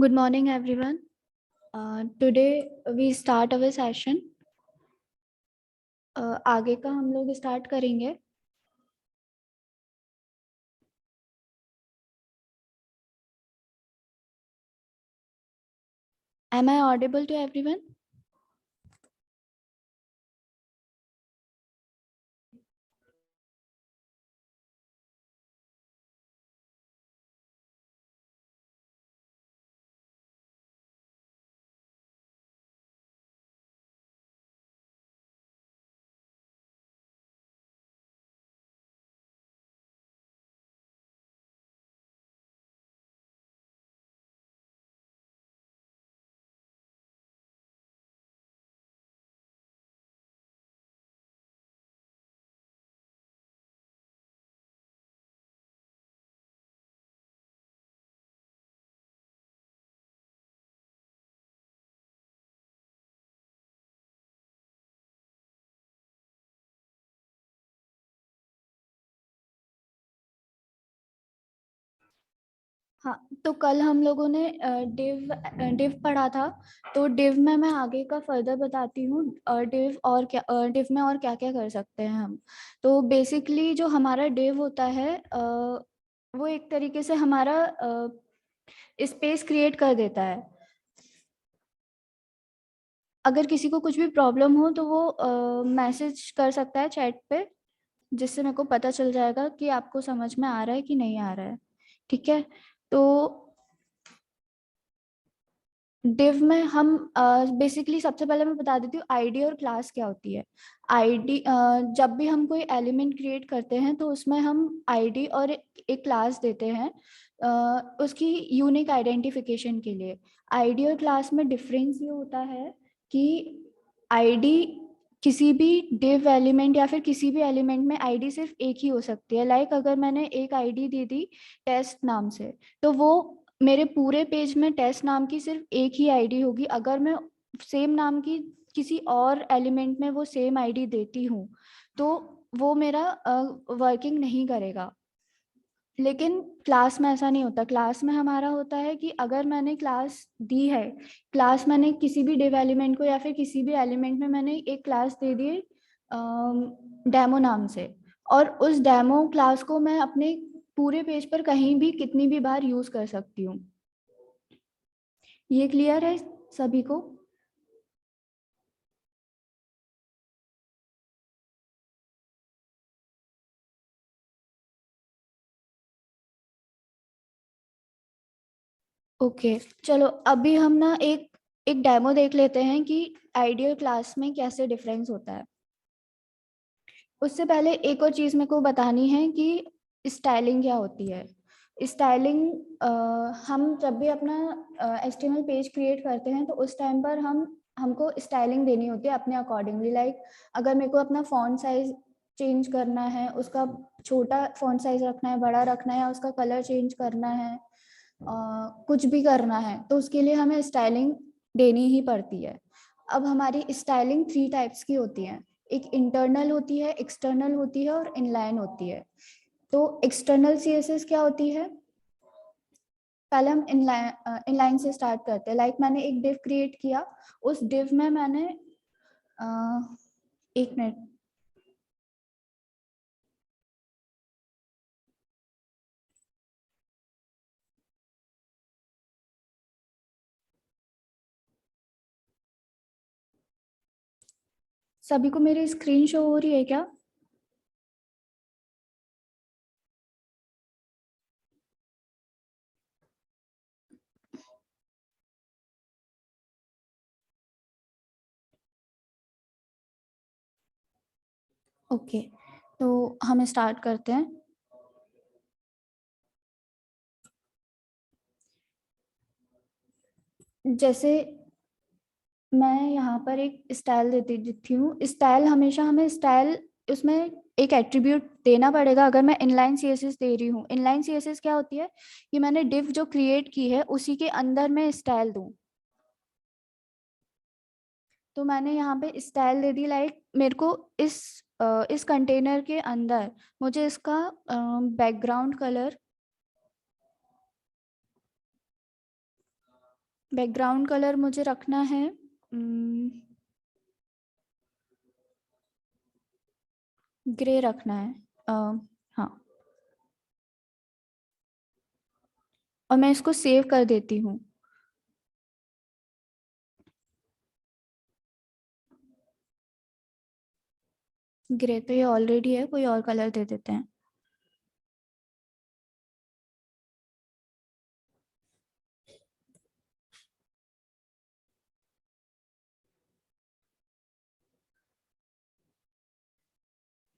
Good morning, everyone. Today we start our session. आगे का हम लोग स्टार्ट करेंगे. Am I audible to everyone? हाँ, तो कल हम लोगों ने डिव पढ़ा था. तो डिव में मैं आगे का फर्दर बताती हूँ. डिव में और क्या क्या कर सकते हैं हम. तो बेसिकली जो हमारा डिव होता है वो एक तरीके से हमारा स्पेस क्रिएट कर देता है. अगर किसी को कुछ भी प्रॉब्लम हो तो वो मैसेज कर सकता है चैट पे, जिससे मेरे को पता चल जाएगा कि आपको समझ में आ रहा है कि नहीं आ रहा है. ठीक है. तो डिव में हम बेसिकली सबसे पहले मैं बता देती हूँ आईडी और क्लास क्या होती है. आईडी जब भी हम कोई एलिमेंट क्रिएट करते हैं तो उसमें हम आईडी और एक क्लास देते हैं उसकी यूनिक आइडेंटिफिकेशन के लिए. आईडी और क्लास में डिफरेंस ये होता है कि आईडी किसी भी डिव एलिमेंट या फिर किसी भी एलिमेंट में आईडी सिर्फ एक ही हो सकती है. लाइक अगर मैंने एक आईडी दे दी टेस्ट नाम से, तो वो मेरे पूरे पेज में टेस्ट नाम की सिर्फ एक ही आईडी होगी. अगर मैं सेम नाम की किसी और एलिमेंट में वो सेम आईडी देती हूँ तो वो मेरा वर्किंग नहीं करेगा. लेकिन क्लास में ऐसा नहीं होता. क्लास में हमारा होता है कि अगर मैंने क्लास दी है, क्लास मैंने किसी भी डिव एलिमेंट को या फिर किसी भी एलिमेंट में मैंने एक क्लास दे दी डेमो नाम से, और उस डेमो क्लास को मैं अपने पूरे पेज पर कहीं भी कितनी भी बार यूज कर सकती हूँ. ये क्लियर है सभी को? ओके. चलो अभी हम ना एक एक डेमो देख लेते हैं कि आइडियल क्लास में कैसे डिफरेंस होता है. उससे पहले एक और चीज़ मेरे को बतानी है कि स्टाइलिंग क्या होती है. स्टाइलिंग हम जब भी अपना HTML पेज क्रिएट करते हैं तो उस टाइम पर हमको स्टाइलिंग देनी होती है अपने अकॉर्डिंगली. लाइक अगर मेरे को अपना फॉन्ट साइज चेंज करना है, उसका छोटा फॉन्ट साइज रखना है, बड़ा रखना है, या उसका कलर चेंज करना है, कुछ भी करना है, तो उसके लिए हमें स्टाइलिंग देनी ही पड़ती है. अब हमारी स्टाइलिंग 3 टाइप्स की होती है. एक इंटरनल होती है, एक्सटर्नल होती है और इनलाइन होती है. तो एक्सटर्नल CSS क्या होती है? पहले हम इनलाइन से स्टार्ट करते हैं. लाइक मैंने एक डिव क्रिएट किया, उस डिव में मैंने एक मिनट. सभी को मेरी स्क्रीन शो हो रही है क्या? ओके. तो हम स्टार्ट करते हैं. जैसे मैं यहाँ पर एक स्टाइल देती हूँ. स्टाइल हमेशा हमें स्टाइल उसमें एक एट्रीब्यूट देना पड़ेगा. अगर मैं इनलाइन CSS दे रही हूँ, इनलाइन CSS क्या होती है कि मैंने डिव जो क्रिएट की है उसी के अंदर मैं स्टाइल दूँ. तो मैंने यहाँ पे स्टाइल दे दी. लाइक मेरे को इस कंटेनर के अंदर मुझे इसका बैकग्राउंड कलर बैकग्राउंड कलर मुझे रखना है ग्रे रखना है। हाँ, और मैं इसको सेव कर देती हूँ। ग्रे तो ये ऑलरेडी है, कोई और कलर दे देते हैं।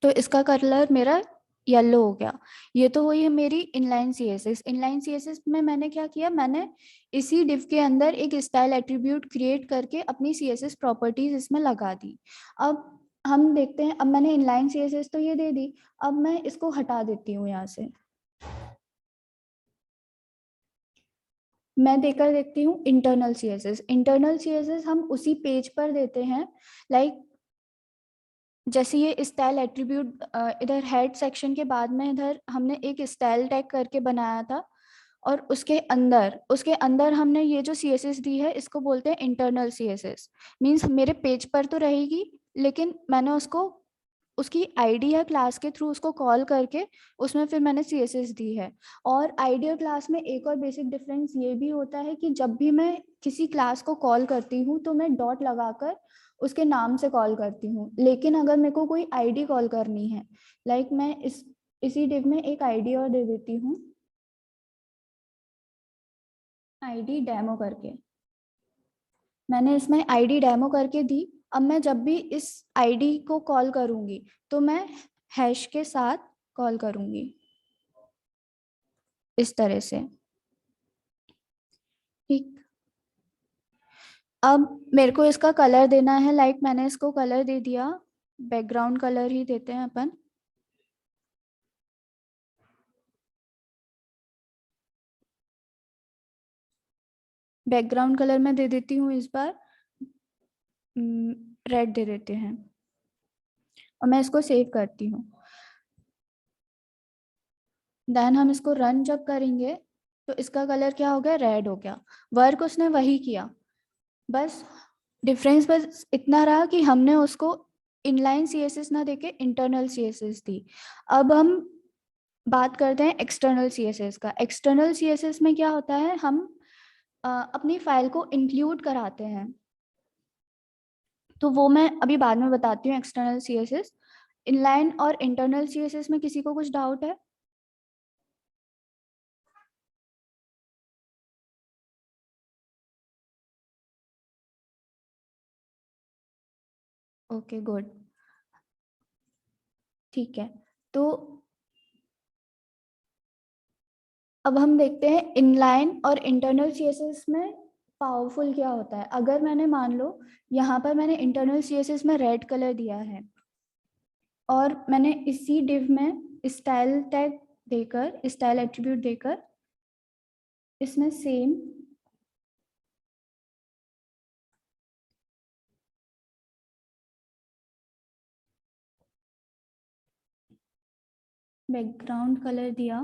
तो इसका कलर मेरा येलो हो गया। ये तो वही है मेरी इनलाइन सीएसएस। इनलाइन सीएसएस में मैंने क्या किया, मैंने इसी डिव के अंदर एक स्टाइल एट्रीब्यूट क्रिएट करके अपनी सीएसएस प्रॉपर्टीज इसमें लगा दी। अब हम देखते हैं, अब मैंने इनलाइन सीएसएस तो ये दे दी, अब मैं इसको हटा देती हूँ यहाँ से। मैं देकर देखती हूँ इंटरनल सीएसएस। इंटरनल सीएसएस हम उसी पेज पर देते हैं, लाइक जैसे ये स्टाइल एट्रीब्यूट इधर हेड सेक्शन के बाद में इधर हमने एक स्टाइल टैग करके बनाया था, और उसके अंदर हमने ये जो सीएसएस दी है इसको बोलते हैं इंटरनल सीएसएस। मींस मेरे पेज पर तो रहेगी, लेकिन मैंने उसको उसकी आईडी है क्लास के थ्रू उसको कॉल करके उसमें फिर मैंने सीएसएस दी है। और आईडी और क्लास में एक और बेसिक डिफरेंस ये भी होता है कि जब भी मैं किसी क्लास को कॉल करती हूँ तो मैं डॉट लगाकर उसके नाम से कॉल करती हूँ, लेकिन अगर मेरे को कोई आईडी कॉल करनी है, लाइक मैं इसी डिव में एक आईडी और दे देती हूँ, आईडी डेमो करके। मैंने इसमें आईडी डेमो करके दी। अब मैं जब भी इस आईडी को कॉल करूंगी तो मैं हैश के साथ कॉल करूंगी इस तरह से। ठीक। अब मेरे को इसका कलर देना है, लाइक मैंने इसको कलर दे दिया, बैकग्राउंड कलर ही देते हैं अपन। बैकग्राउंड कलर मैं दे देती हूँ इस बार रेड दे देते हैं, और मैं इसको सेव करती हूँ। देन हम इसको रन जब करेंगे तो इसका कलर क्या हो गया, रेड हो गया। वर्क उसने वही किया, बस डिफरेंस बस इतना रहा कि हमने उसको इनलाइन सीएसएस ना देके इंटरनल सीएसएस दी। अब हम बात करते हैं एक्सटर्नल सीएसएस का। एक्सटर्नल सीएसएस में क्या होता है, हम अपनी फाइल को इंक्लूड कराते हैं, तो वो मैं अभी बाद में बताती हूँ। एक्सटर्नल सीएसएस, इनलाइन और इंटरनल सीएसएस में किसी को कुछ डाउट है? ओके गुड, ठीक है। तो अब हम देखते हैं इनलाइन और इंटरनल सीएसएस में पावरफुल क्या होता है। अगर मैंने मान लो यहाँ पर मैंने इंटरनल सीएसएस में रेड कलर दिया है, और मैंने इसी डिव में स्टाइल टैग देकर, स्टाइल एट्रीब्यूट देकर इसमें सेम बैकग्राउंड कलर दिया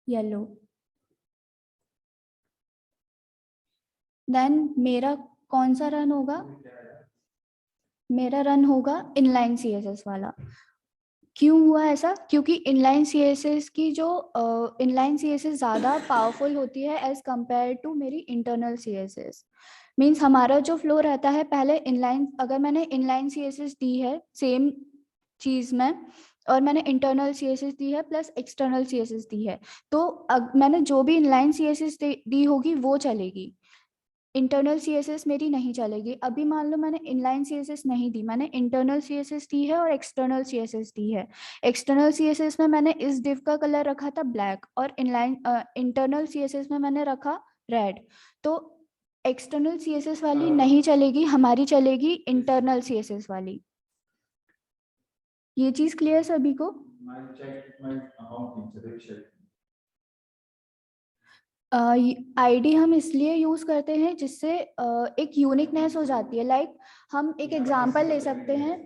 येलो, देन मेरा कौन सा रन होगा, मेरा रन होगा इनलाइन सीएसएस वाला। क्यों हुआ ऐसा, क्योंकि इनलाइन सीएसएस की जो इनलाइन सीएसएस ज़्यादा पावरफुल होती है एज कंपेयर टू मेरी इंटरनल सीएसएस। मीन्स हमारा जो फ्लो रहता है, पहले इनलाइन, अगर मैंने इनलाइन सीएसएस दी है सेम चीज़ में, और मैंने इंटरनल सीएसएस दी है प्लस एक्सटर्नल सीएसएस दी है, तो मैंने जो भी इनलाइन सीएसएस दी होगी वो चलेगी, इंटरनल सीएसएस मेरी नहीं चलेगी। अभी मान लो मैंने इनलाइन सीएसएस नहीं दी, मैंने इंटरनल सीएसएस दी है और एक्सटर्नल सीएसएस दी है। एक्सटर्नल सीएसएस में मैंने इस डिव का कलर रखा था ब्लैक, और इनलाइन इंटरनल सीएसएस में मैंने रखा रेड। तो एक्सटर्नल सीएसएस वाली नहीं चलेगी, हमारी चलेगी इंटरनल सीएसएस वाली। ये चीज क्लियर सभी को? आईडी हम इसलिए यूज करते हैं जिससे एक यूनिकनेस हो जाती है। लाइक हम एक एग्जांपल ले सकते हैं,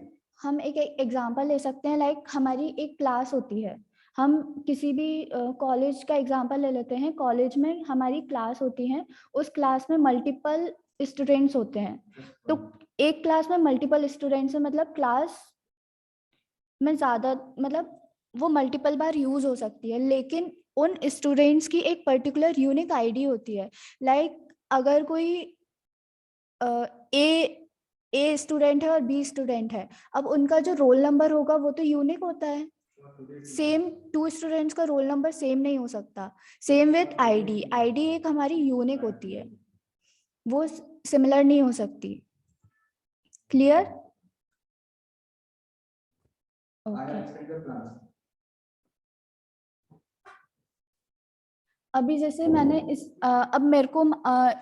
हम एक एग्जांपल ले सकते हैं, लाइक हमारी एक क्लास होती है, हम किसी भी कॉलेज का एग्जांपल ले लेते हैं। कॉलेज में हमारी क्लास होती है, उस क्लास में मल्टीपल स्टूडेंट्स होते हैं। तो एक क्लास में मल्टीपल स्टूडेंट्स है, मतलब क्लास में ज़्यादा, मतलब वो मल्टीपल बार यूज हो सकती है, लेकिन उन स्टूडेंट्स की एक पर्टिकुलर यूनिक आईडी होती है। लाइक अगर कोई ए स्टूडेंट है और बी स्टूडेंट है, अब उनका जो रोल नंबर होगा वो तो यूनिक होता है। सेम टू स्टूडेंट्स का रोल नंबर सेम नहीं हो सकता। सेम विथ आईडी, आईडी एक हमारी यूनिक होती है, वो सिमिलर नहीं हो सकती। क्लियर? ओके। अभी जैसे मैंने अब मेरे को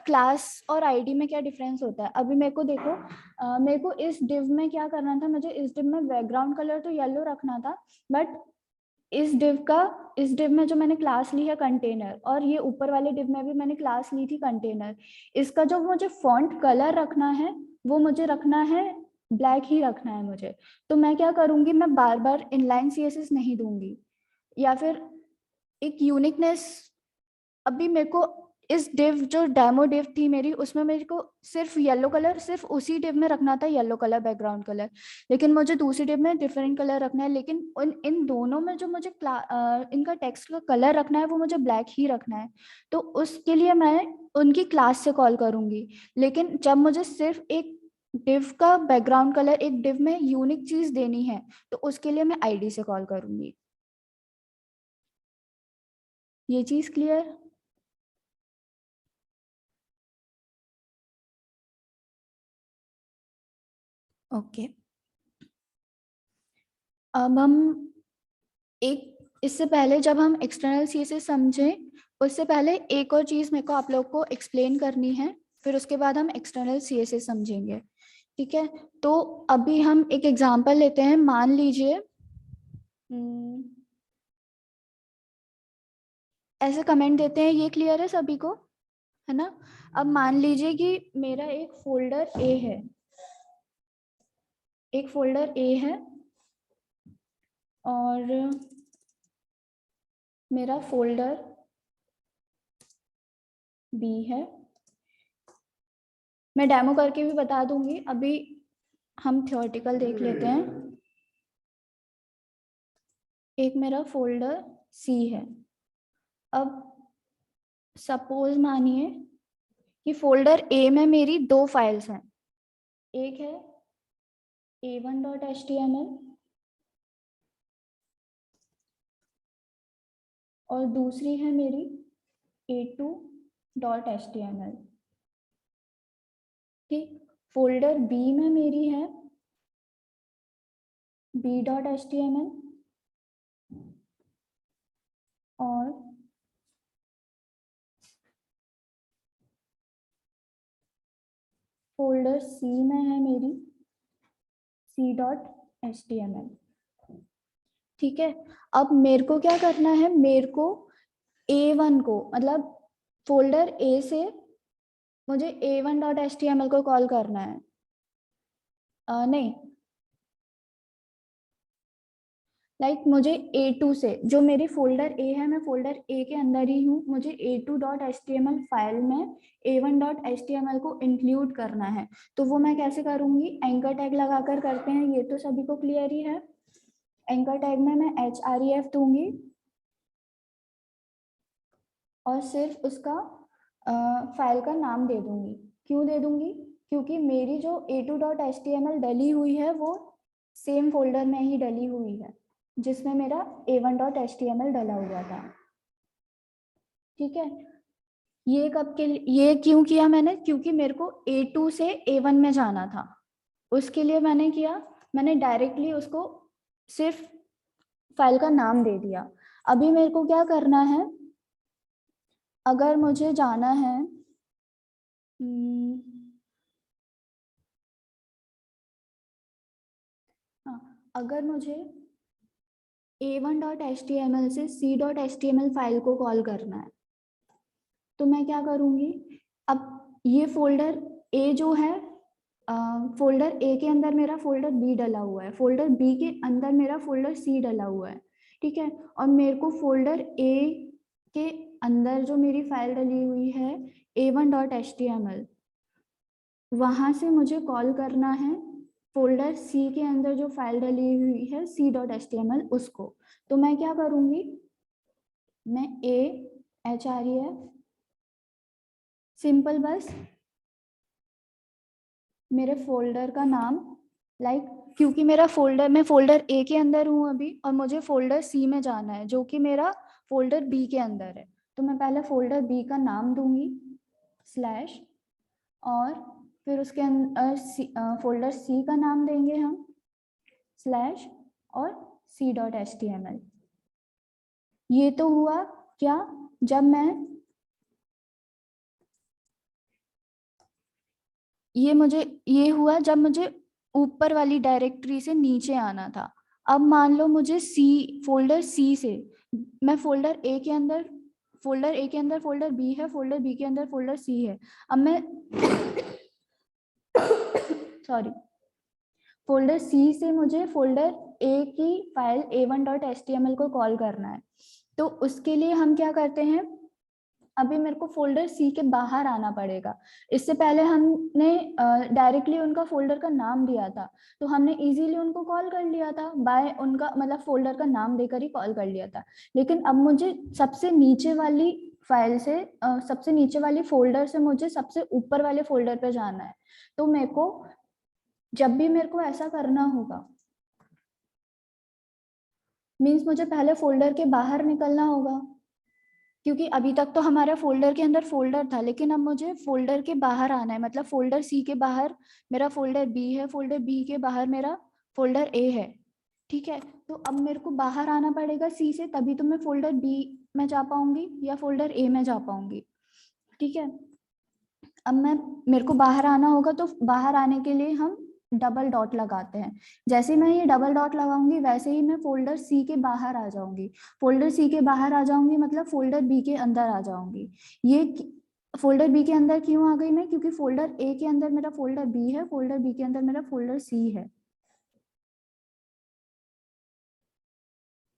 क्लास और आईडी में क्या डिफरेंस होता है, अभी मेरे को देखो, मेरे को इस डिव में क्या करना था, मुझे इस डिव में बैकग्राउंड कलर तो येलो रखना था, बट इस डिव में जो मैंने क्लास ली है कंटेनर, और ये ऊपर वाले डिव में भी मैंने क्लास ली थी कंटेनर, इसका जो मुझे फॉन्ट कलर रखना है वो मुझे रखना है ब्लैक ही रखना है मुझे। तो मैं क्या करूंगी, मैं बार बार इनलाइन सीएसएस नहीं दूंगी, या फिर एक यूनिकनेस। अभी मेरे को इस डिव जो डेमो डिव थी मेरी, उसमें मेरे को सिर्फ येलो कलर, सिर्फ उसी डिव में रखना था येलो कलर बैकग्राउंड कलर, लेकिन मुझे दूसरी डिव में डिफरेंट कलर रखना है, लेकिन इन दोनों में जो मुझे इनका टेक्स्ट का कलर रखना है वो मुझे ब्लैक ही रखना है। तो उसके लिए मैं उनकी क्लास से कॉल करूंगी, लेकिन जब मुझे सिर्फ एक डिव का बैकग्राउंड कलर, एक डिव में यूनिक चीज देनी है, तो उसके लिए मैं आईडी से कॉल करूंगी। ये चीज क्लियर? ओके। अब हम एक, इससे पहले जब हम एक्सटर्नल सीएसएस समझें, उससे पहले एक और चीज मेरे को आप लोग को एक्सप्लेन करनी है, फिर उसके बाद हम एक्सटर्नल सीएसएस समझेंगे। ठीक है? तो अभी हम एक एग्जांपल लेते हैं। मान लीजिए ऐसे कमेंट देते हैं, ये क्लियर है सभी को, है ना? अब मान लीजिए कि मेरा एक फोल्डर ए है, एक फोल्डर ए है और मेरा फोल्डर बी है। मैं डेमो करके भी बता दूंगी, अभी हम थ्योरेटिकल देख लेते हैं। एक मेरा फोल्डर सी है। अब सपोज मानिए कि फोल्डर ए में मेरी दो फाइल्स हैं, एक है a1.html और दूसरी है मेरी a2.html। ठीक, फोल्डर बी में मेरी है b.html और फोल्डर सी में है मेरी c.html। ठीक है? अब मेरे को क्या करना है, मेरे को a1 को, मतलब फोल्डर ए से मुझे a1.html को कॉल करना है। नहीं, मुझे A2 से, जो मेरी फोल्डर ए है, मैं फोल्डर ए के अंदर ही हूँ, मुझे a2.html फाइल में a1.html को इंक्लूड करना है। तो वो मैं कैसे करूँगी, एंकर टैग लगाकर करते हैं, ये तो सभी को क्लियर ही है। एंकर टैग में मैं href दूंगी और सिर्फ उसका फाइल का नाम दे दूंगी। क्यों दे दूंगी? क्योंकि मेरी जो a2.html डली हुई है वो सेम फोल्डर में ही डली हुई है जिसमें मेरा a1.html डला हुआ था। ठीक है? ये कब के लिए, ये क्यों किया मैंने, क्योंकि मेरे को a2 से a1 में जाना था, उसके लिए मैंने किया, मैंने डायरेक्टली उसको सिर्फ फाइल का नाम दे दिया। अभी मेरे को क्या करना है, अगर मुझे जाना है अगर मुझे a1.html से c.html फाइल को कॉल करना है, तो मैं क्या करूँगी, अब ये फोल्डर ए जो है, फोल्डर ए के अंदर मेरा फोल्डर बी डला हुआ है, फोल्डर बी के अंदर मेरा फोल्डर सी डला हुआ है। ठीक है। और मेरे को फोल्डर ए के अंदर जो मेरी फाइल डली हुई है a1.html, वहां से मुझे कॉल करना है फोल्डर सी के अंदर जो फाइल डली हुई है c.html उसको। तो मैं क्या करूंगी, मैं AHREF सिंपल बस मेरे फोल्डर का नाम, क्योंकि मेरा फोल्डर, मैं फोल्डर ए के अंदर हूँ अभी और मुझे फोल्डर सी में जाना है जो कि मेरा फोल्डर बी के अंदर है। तो मैं पहले फोल्डर बी का नाम दूंगी स्लैश, और फिर उसके अंदर फोल्डर सी का नाम देंगे हम स्लैश और c.html। ये तो हुआ क्या, जब मैं ये हुआ जब मुझे ऊपर वाली डायरेक्टरी से नीचे आना था। अब मान लो मुझे फोल्डर सी से, मैं फोल्डर ए के अंदर फोल्डर बी है, फोल्डर बी के अंदर फोल्डर सी है। अब मैं सॉरी, फोल्डर सी से मुझे फोल्डर ए की फाइल a1.html को कॉल करना है। तो उसके लिए हम क्या करते हैं, अभी मेरे को फोल्डर सी के बाहर आना पड़ेगा। इससे पहले हमने डायरेक्टली उनका फोल्डर का नाम दिया था, तो हमने इजीली उनको कॉल कर लिया था बाय उनका मतलब फोल्डर का नाम देकर ही कॉल कर लिया था। लेकिन अब मुझे सबसे नीचे वाली फाइल से सबसे नीचे वाली फोल्डर से मुझे सबसे ऊपर वाले फोल्डर पे जाना है। तो मेरे को जब भी मेरे को ऐसा करना होगा, मीन्स मुझे पहले फोल्डर के बाहर निकलना होगा, क्योंकि अभी तक तो हमारा फोल्डर के अंदर फोल्डर था, लेकिन अब मुझे फोल्डर के बाहर आना है। मतलब फोल्डर सी के बाहर मेरा फोल्डर बी है, फोल्डर बी के बाहर मेरा फोल्डर ए है। ठीक है, तो अब मेरे को बाहर आना पड़ेगा सी से, तभी तो मैं फोल्डर बी में जा पाऊंगी या फोल्डर ए में जा पाऊंगी। ठीक है, अब मेरे को बाहर आना होगा, तो बाहर आने के लिए हम डबल डॉट लगाते हैं। जैसे ही मैं ये डबल डॉट लगाऊंगी वैसे ही मैं फोल्डर सी के बाहर आ जाऊंगी। फोल्डर सी के बाहर आ जाऊंगी मतलब फोल्डर बी के अंदर आ जाऊंगी। ये फोल्डर बी के अंदर क्यों आ गई मैं, क्योंकि फोल्डर ए के अंदर मेरा फोल्डर बी है, फोल्डर बी के अंदर मेरा फोल्डर सी है।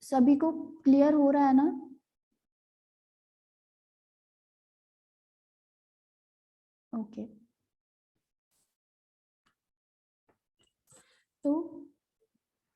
सभी को क्लियर हो रहा है ना? ओके, तो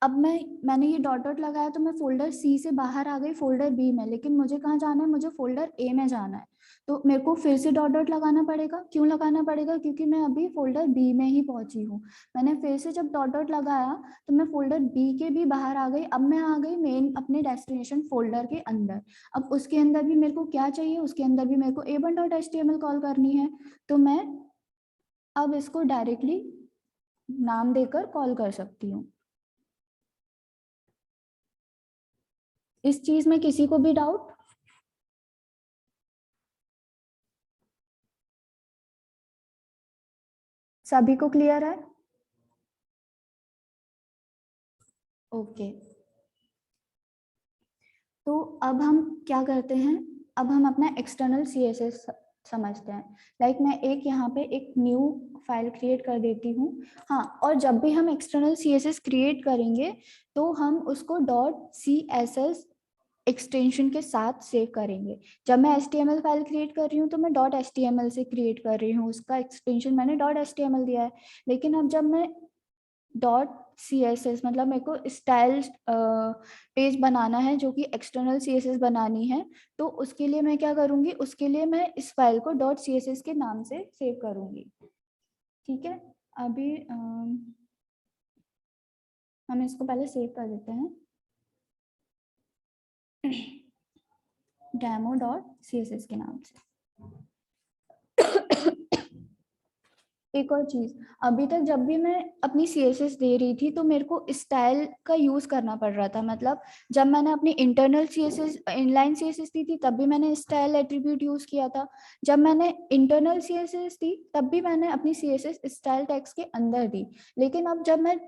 अब मैंने ये डॉट डॉट लगाया तो मैं फोल्डर सी से बाहर आ गई फोल्डर बी में, लेकिन मुझे कहाँ जाना है, मुझे फोल्डर ए में जाना है। तो मेरे को फिर से डॉट डॉट लगाना पड़ेगा। क्यों लगाना पड़ेगा, क्योंकि मैं अभी फोल्डर बी में ही पहुंची हूँ। मैंने फिर से जब डॉट डॉट लगाया तो मैं फोल्डर बी के भी बाहर आ गई। अब मैं आ गई मेन अपने डेस्टिनेशन फोल्डर के अंदर। अब उसके अंदर भी मेरे को क्या चाहिए, उसके अंदर भी मेरे को a1.html कॉल करनी है। तो मैं अब इसको डायरेक्टली नाम देकर कॉल कर सकती हूँ। इस चीज में किसी को भी डाउट? सभी को क्लियर है? ओके, तो अब हम क्या करते हैं, अब हम अपना एक्सटर्नल CSS समझते हैं। मैं एक यहाँ पे एक न्यू फाइल क्रिएट कर देती हूँ। हाँ, और जब भी हम एक्सटर्नल CSS क्रिएट करेंगे तो हम उसको .css एक्सटेंशन के साथ सेव करेंगे। जब मैं HTML फाइल क्रिएट कर रही हूँ तो मैं .html से क्रिएट कर रही हूँ, उसका एक्सटेंशन मैंने .html दिया है। लेकिन अब जब मैं .css मतलब मेरे को स्टाइल पेज बनाना है जो कि एक्सटर्नल CSS बनानी है, तो उसके लिए मैं क्या करूँगी, उसके लिए मैं इस फाइल को .css के नाम से सेव करूँगी। ठीक है, अभी हम इसको पहले सेव कर देते हैं demo.css के नाम से। एक और चीज, अभी तक जब भी मैं अपनी CSS दे रही थी तो मेरे को स्टाइल का यूज करना पड़ रहा था। मतलब जब मैंने अपनी इंटरनल CSS इनलाइन CSS दी थी तब भी मैंने स्टाइल एट्रीब्यूट यूज किया था। जब मैंने इंटरनल CSS दी तब भी मैंने अपनी CSS स्टाइल टैग्स के अंदर दी। लेकिन अब जब मैं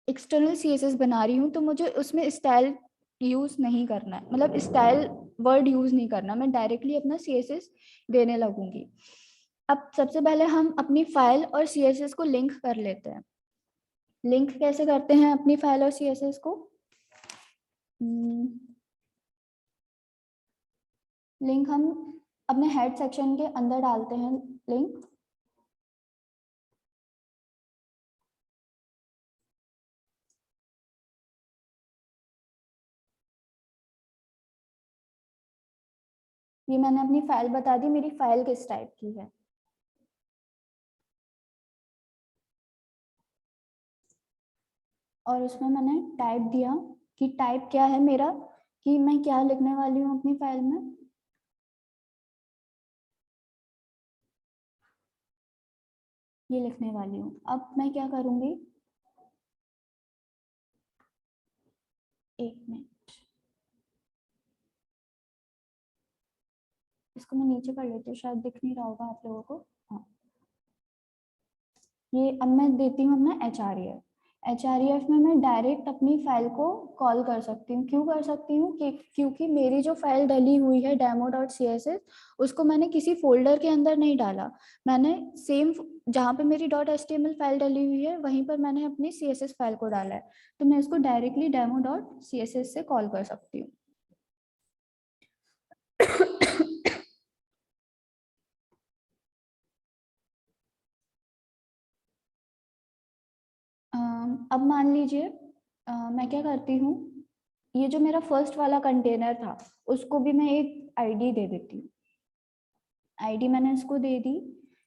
एक्सटर्नल CSS बना रही हूँ तो मुझे उसमें स्टाइल यूज नहीं करना है, मतलब स्टाइल वर्ड यूज नहीं करना, मैं डायरेक्टली अपना CSS देने लगूंगी। अब सबसे पहले हम अपनी फाइल और CSS को लिंक कर लेते हैं। लिंक कैसे करते हैं अपनी फाइल और CSS को? लिंक हम अपने हेड सेक्शन के अंदर डालते हैं लिंक। ये मैंने अपनी फाइल बता दी, मेरी फाइल किस टाइप की है। और उसमें मैंने टाइप दिया कि टाइप क्या है मेरा, कि मैं क्या लिखने वाली हूँ अपनी फाइल में। ये लिखने वाली हूँ। अब मैं क्या करूँगी, एक मिनट, इसको मैं नीचे कर लेती हूँ, शायद दिख नहीं रहा होगा आप लोगों को। हाँ, ये अब मैं देती हूँ अपना HREF में मैं डायरेक्ट अपनी फाइल को कॉल कर सकती हूँ। क्यों कर सकती हूँ कि क्योंकि मेरी जो फाइल डली हुई है demo.css, उसको मैंने किसी फोल्डर के अंदर नहीं डाला। मैंने सेम जहाँ पे मेरी .html फाइल डली हुई है वहीं पर मैंने अपनी CSS फाइल को डाला है। तो मैं इसको डायरेक्टली demo.css से कॉल कर सकती हूँ। अब मान लीजिए मैं क्या करती हूँ, ये जो मेरा फर्स्ट वाला कंटेनर था उसको भी मैं एक आईडी दे देती हूँ। आईडी मैंने इसको दे दी,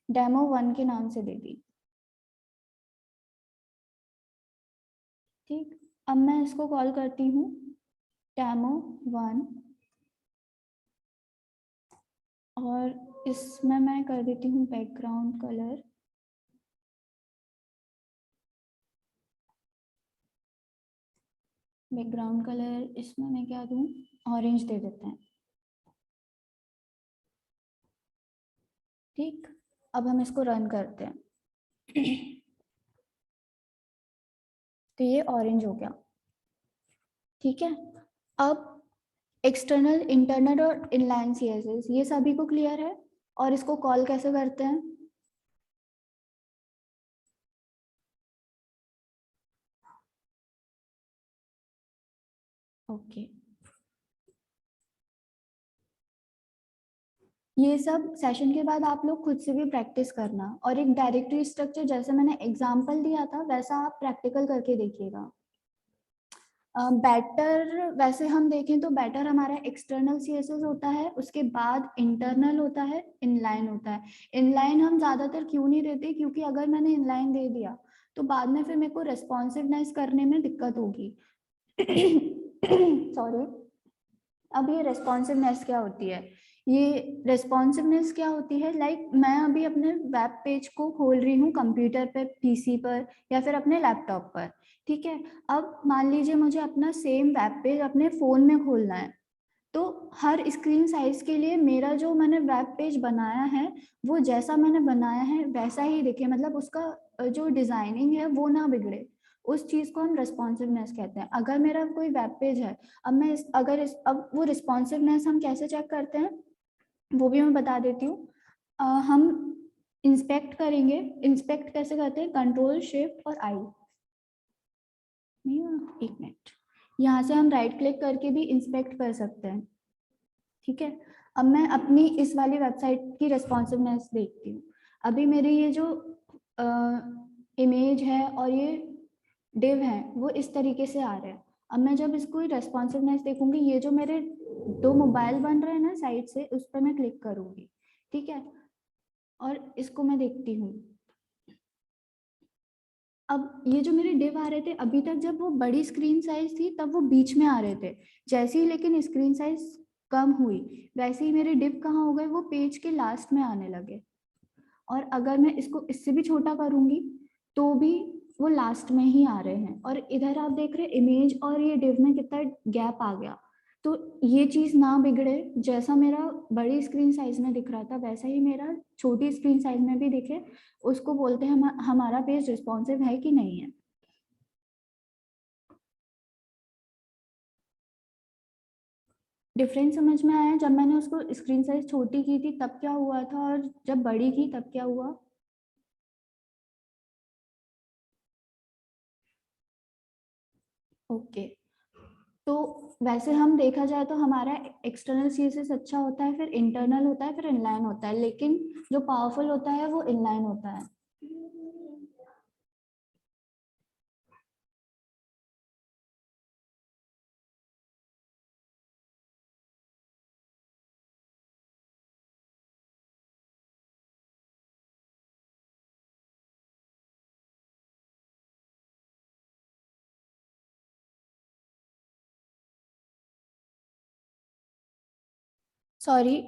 demo1 के नाम से दे दी। ठीक, अब मैं इसको कॉल करती हूँ demo1 और इसमें मैं कर देती हूँ बैकग्राउंड कलर, इसमें मैं क्या दूँ, ऑरेंज दे देते हैं। ठीक, अब हम इसको रन करते हैं। तो ये ऑरेंज हो गया। ठीक है, अब एक्सटर्नल, इंटरनल और इनलाइन CSS ये सभी को क्लियर है। और इसको कॉल कैसे करते हैं, ओके। ये सब सेशन के बाद आप लोग खुद से भी प्रैक्टिस करना, और एक डायरेक्टरी स्ट्रक्चर जैसे मैंने एग्जांपल दिया था वैसा आप प्रैक्टिकल करके देखिएगा। बेटर वैसे हम देखें तो बेटर हमारा एक्सटर्नल CSS होता है, उसके बाद इंटरनल होता है, इनलाइन होता है। इनलाइन हम ज्यादातर क्यों नहीं देते, क्योंकि अगर मैंने इनलाइन दे दिया तो बाद में फिर मेरे को रेस्पॉन्सिवनेस करने में दिक्कत होगी। सॉरी। अब ये रेस्पॉन्सिवनेस क्या होती है, ये रेस्पॉन्सिवनेस क्या होती है, लाइक मैं अभी अपने वेब पेज को खोल रही हूँ कंप्यूटर पे, PC पर या फिर अपने लैपटॉप पर। ठीक है, अब मान लीजिए मुझे अपना सेम वेब पेज अपने फ़ोन में खोलना है, तो हर स्क्रीन साइज के लिए मेरा जो मैंने वेब पेज बनाया है वो जैसा मैंने बनाया है वैसा ही दिखे, मतलब उसका जो डिजाइनिंग है वो ना बिगड़े। उस चीज को हम रिस्पॉन्सिवनेस कहते हैं। अगर मेरा कोई वेब पेज है, अब मैं अब वो रिस्पॉन्सिवनेस हम कैसे चेक करते हैं वो भी मैं बता देती हूँ। हम इंस्पेक्ट करेंगे। इंस्पेक्ट कैसे करते हैं, कंट्रोल शिफ्ट और आई, नहीं एक मिनट, यहाँ से हम राइट क्लिक करके भी इंस्पेक्ट कर सकते हैं। ठीक है, अब मैं अपनी इस वाली वेबसाइट की रेस्पॉन्सिवनेस देखती हूँ। अभी मेरे ये जो इमेज है और ये डिव है वो इस तरीके से आ रहे हैं। अब मैं जब इसको रेस्पॉन्सिवनेस देखूंगी, ये जो मेरे दो मोबाइल बन रहे हैं ना साइड से, उस पर मैं क्लिक करूंगी। ठीक है, और इसको मैं देखती हूँ। अब ये जो मेरे डिव आ रहे थे अभी तक, जब वो बड़ी स्क्रीन साइज थी तब वो बीच में आ रहे थे, जैसे ही लेकिन स्क्रीन साइज कम हुई वैसे ही मेरे डिव कहाँ हो गए, वो पेज के लास्ट में आने लगे। और अगर मैं इसको इससे भी छोटा करूंगी तो भी वो लास्ट में ही आ रहे हैं। और इधर आप देख रहे इमेज और ये डिव में कितना गैप आ गया। तो ये चीज ना बिगड़े, जैसा मेरा बड़ी स्क्रीन साइज में दिख रहा था वैसा ही मेरा छोटी स्क्रीन साइज में भी दिखे, उसको बोलते हैं हमारा पेज रिस्पॉन्सिव है कि नहीं है। डिफरेंस समझ में आया, जब मैंने उसको स्क्रीन साइज छोटी की थी तब क्या हुआ था और जब बड़ी की तब क्या हुआ। ओके, तो वैसे हम देखा जाए तो हमारा एक्सटर्नल सीएसएस अच्छा होता है, फिर इंटरनल होता है, फिर इनलाइन होता है, लेकिन जो पावरफुल होता है वो इनलाइन होता है। सॉरी,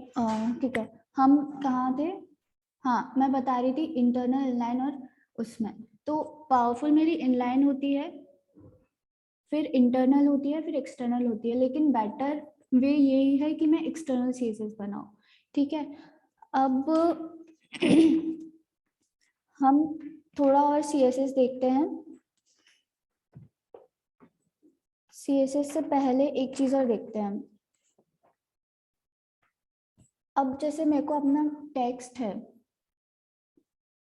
ठीक है, हम कहाँ थे? हाँ, मैं बता रही थी इंटरनल, इनलाइन और उसमें। तो पावरफुल मेरी इनलाइन होती है, फिर इंटरनल होती है, फिर एक्सटर्नल होती है, लेकिन बेटर वे यही है कि मैं एक्सटर्नल सीएसएस बनाऊं। ठीक है, अब हम थोड़ा और सीएसएस देखते हैं। सीएसएस से पहले एक चीज और देखते हैं हम। अब जैसे मेरे को अपना टेक्स्ट है,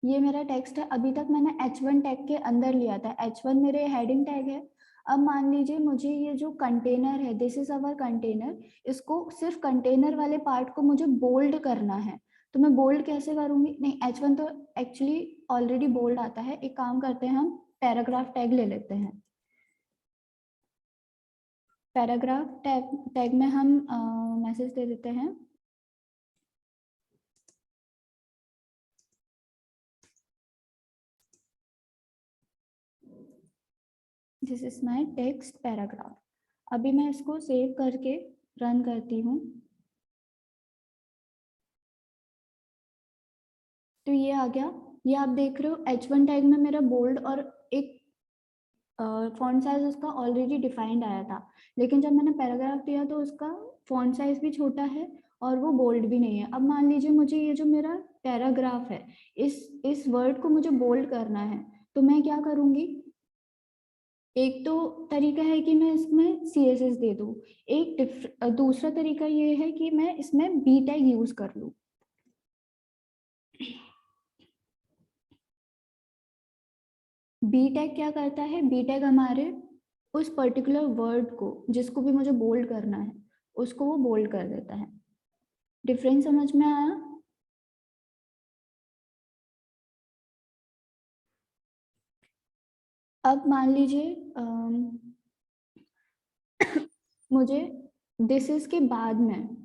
ये मेरा टेक्स्ट है, अभी तक मैंने H1 टैग के अंदर लिया था, H1 मेरे हेडिंग टैग है। अब मान लीजिए मुझे ये जो कंटेनर है, दिस इज अवर कंटेनर, इसको सिर्फ कंटेनर वाले पार्ट को मुझे बोल्ड करना है। तो मैं बोल्ड कैसे करूंगी? नहीं, H1 तो एक्चुअली ऑलरेडी बोल्ड आता है। एक काम करते हैं, हम पैराग्राफ टैग ले लेते हैं। पैराग्राफ टैग में हम मैसेज दे देते हैं, this is my text paragraph. अभी मैं इसको सेव करके रन करती हूँ, तो ये आ गया। ये आप देख रहे हो H1 टैग में मेरा बोल्ड और एक फॉन्ट साइज उसका ऑलरेडी डिफाइंड आया था, लेकिन जब मैंने पैराग्राफ दिया तो उसका फॉन्ट साइज भी छोटा है और वो बोल्ड भी नहीं है। अब मान लीजिए मुझे ये जो मेरा पैराग्राफ है, इस वर्ड को मुझे बोल्ड करना है, तो मैं क्या करूंगी? एक तो तरीका है कि मैं इसमें CSS दे दूं, एक दूसरा तरीका ये है कि मैं इसमें बी टैग यूज कर लूं। बी टैग क्या करता है? बी टैग हमारे उस पर्टिकुलर वर्ड को, जिसको भी मुझे बोल्ड करना है, उसको वो बोल्ड कर देता है। डिफरेंस समझ में आया? अब मान लीजिए मुझे दिस इज के बाद में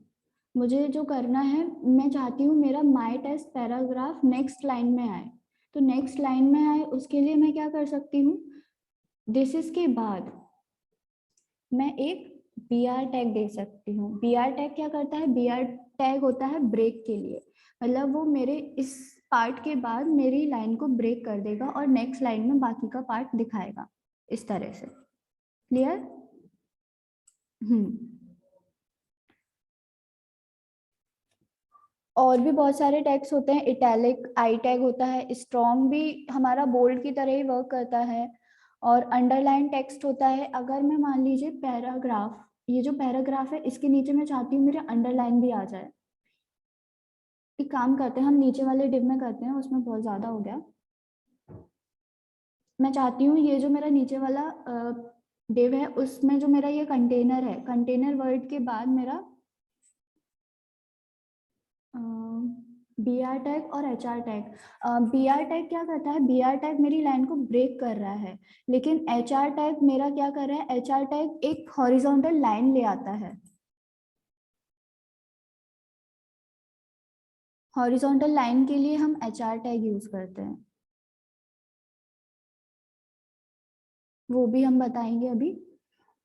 मुझे जो करना है, मैं चाहती हूँ मेरा माई टेस्ट पैराग्राफ नेक्स्ट लाइन में आए। तो नेक्स्ट लाइन में आए उसके लिए मैं क्या कर सकती हूँ? दिस इज के बाद मैं एक बी आर टैग दे सकती हूँ। बी आर टैग क्या करता है? बी आर टैग होता है ब्रेक के लिए, मतलब वो मेरे इस पार्ट के बाद मेरी लाइन को ब्रेक कर देगा और नेक्स्ट लाइन में बाकी का पार्ट दिखाएगा, इस तरह से। क्लियर? हम्म। और भी बहुत सारे टैग्स होते हैं, इटैलिक आई टैग होता है, स्ट्रॉन्ग भी हमारा बोल्ड की तरह ही वर्क करता है, और अंडरलाइन टेक्स्ट होता है। अगर मैं मान लीजिए पैराग्राफ, ये जो पैराग्राफ है इसके नीचे मैं चाहती हूँ मेरे अंडरलाइन भी आ जाए, एक काम करते हैं हम नीचे वाले डिव में करते हैं, उसमें बहुत ज्यादा हो गया। मैं चाहती हूँ ये जो मेरा नीचे वाला डिव है उसमें जो मेरा ये कंटेनर है, कंटेनर वर्ड के बाद मेरा बी आर टैग और H R tag. B R tag क्या करता है? बी आर टैग मेरी लाइन को ब्रेक कर रहा है, लेकिन एच आर टैग मेरा क्या कर रहा है? एच आर टैग एक हॉरिजॉन्टल लाइन ले आता है। हॉरिजॉन्टल लाइन के लिए हम एच आर टैग यूज करते हैं, वो भी हम बताएंगे अभी।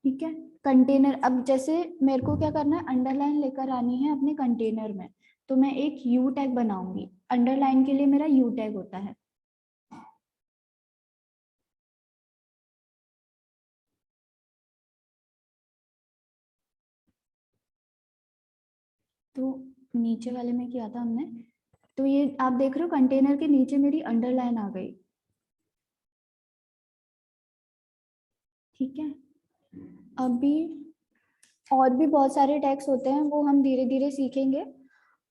ठीक है, कंटेनर, अब जैसे मेरे को क्या करना है, अंडरलाइन लेकर आनी है अपने कंटेनर में, तो मैं एक यू टैग बनाऊंगी। अंडरलाइन के लिए मेरा यू टैग होता है। तो नीचे वाले में किया था हमने, तो ये आप देख रहे हो कंटेनर के नीचे मेरी अंडरलाइन आ गई। ठीक है, अभी और भी बहुत सारे टैग्स होते हैं, वो हम धीरे धीरे सीखेंगे।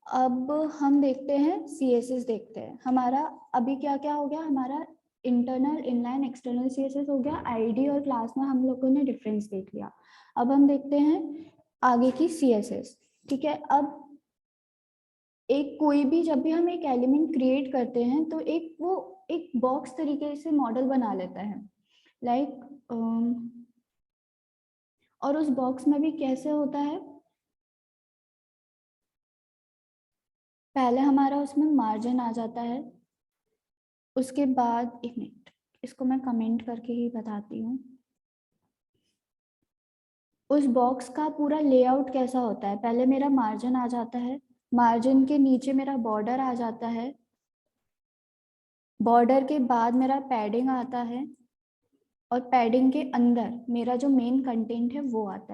अब हम देखते हैं CSS, देखते हैं हमारा अभी क्या क्या हो गया। हमारा इंटरनल, इनलाइन, एक्सटर्नल सीएसएस हो गया। आईडी और क्लास में हम लोगों ने डिफरेंस देख लिया। अब हम देखते हैं आगे की सीएसएस। ठीक है, अब एक कोई भी, जब भी हम एक एलिमेंट क्रिएट करते हैं तो एक वो एक बॉक्स तरीके से मॉडल बना लेता है, लाइक और उस बॉक्स में भी कैसे होता है, पहले हमारा उसमें मार्जिन आ जाता है, उसके बाद एक मिनट, इसको मैं कमेंट करके ही बताती हूँ। उस बॉक्स का पूरा लेआउट कैसा होता है, पहले मेरा मार्जिन आ जाता है, मार्जिन के नीचे मेरा बॉर्डर आ जाता है, बॉर्डर के बाद मेरा पैडिंग आता है, और पैडिंग के अंदर मेरा जो मेन कंटेंट है वो आता है।